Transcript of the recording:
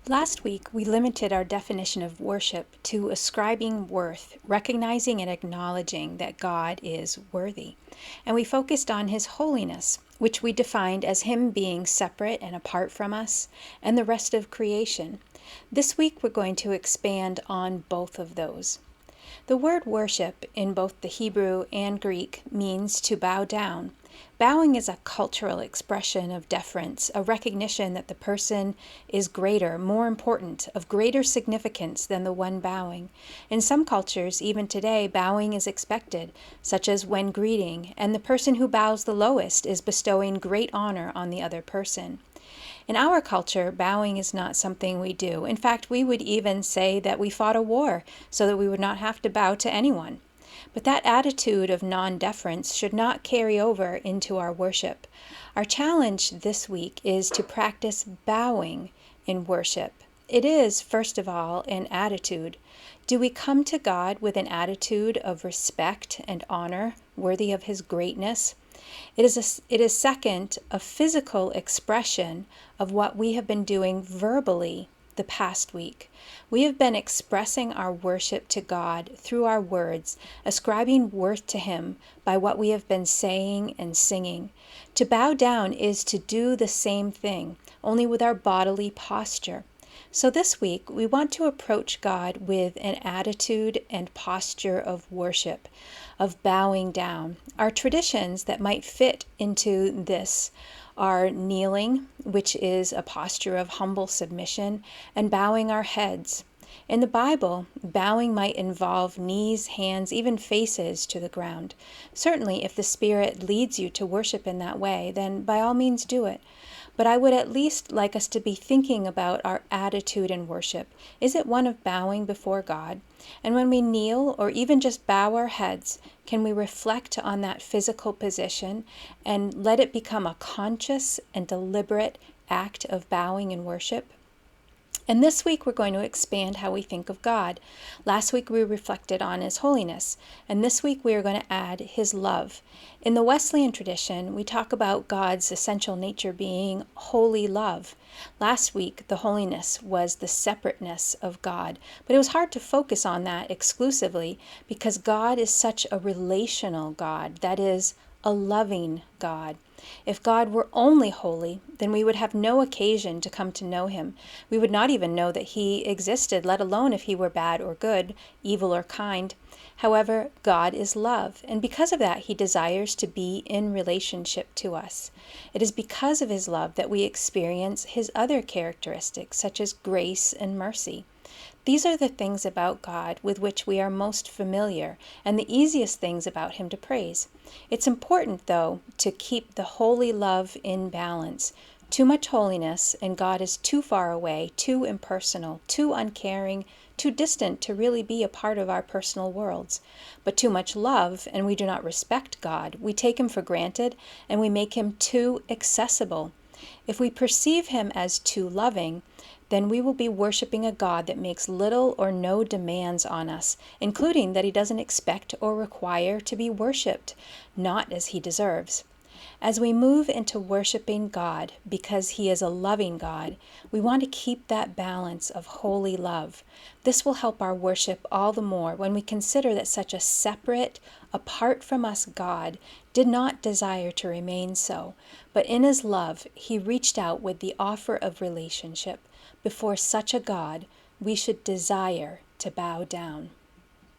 Last week, we limited our definition of worship to ascribing worth, recognizing and acknowledging that God is worthy. And we focused on His holiness, which we defined as Him being separate and apart from us and the rest of creation. This week, we're going to expand on both of those. The word worship in both the Hebrew and Greek means to bow down. Bowing is a cultural expression of deference, a recognition that the person is greater, more important, of greater significance than the one bowing. In some cultures, even today, bowing is expected, such as when greeting, and the person who bows the lowest is bestowing great honor on the other person. In our culture, bowing is not something we do. In fact, we would even say that we fought a war so that we would not have to bow to anyone. But that attitude of non-deference should not carry over into our worship. Our challenge this week is to practice bowing in worship. It is, first of all, an attitude. Do we come to God with an attitude of respect and honor, worthy of His greatness? It is second, a physical expression of what we have been doing verbally the past week. We have been expressing our worship to God through our words, ascribing worth to Him by what we have been saying and singing. To bow down is to do the same thing, only with our bodily posture. So this week, we want to approach God with an attitude and posture of worship, of bowing down. Our traditions that might fit into this are kneeling, which is a posture of humble submission, and bowing our heads. In the Bible, bowing might involve knees, hands, even faces to the ground. Certainly, if the Spirit leads you to worship in that way, then by all means do it. But I would at least like us to be thinking about our attitude in worship. Is it one of bowing before God? And when we kneel or even just bow our heads, can we reflect on that physical position and let it become a conscious and deliberate act of bowing in worship? And this week we're going to expand how we think of God. Last week we reflected on His holiness, and this week we are going to add His love. In the Wesleyan tradition, we talk about God's essential nature being holy love. Last week, the holiness was the separateness of God, but it was hard to focus on that exclusively because God is such a relational God, that is, a loving God. If God were only holy, then we would have no occasion to come to know Him. We would not even know that He existed, let alone if He were bad or good, evil or kind. However, God is love, and because of that, He desires to be in relationship to us. It is because of His love that we experience His other characteristics, such as grace and mercy. These are the things about God with which we are most familiar and the easiest things about Him to praise. It's important, though, to keep the holy love in balance. Too much holiness and God is too far away, too impersonal, too uncaring, too distant to really be a part of our personal worlds. But too much love and we do not respect God. We take Him for granted and we make Him too accessible. If we perceive Him as too loving, then we will be worshiping a God that makes little or no demands on us, including that He doesn't expect or require to be worshiped, not as He deserves. As we move into worshiping God because He is a loving God, we want to keep that balance of holy love. This will help our worship all the more when we consider that such a separate, apart from us God did not desire to remain so, but in His love He reached out with the offer of relationship. Before such a God, we should desire to bow down.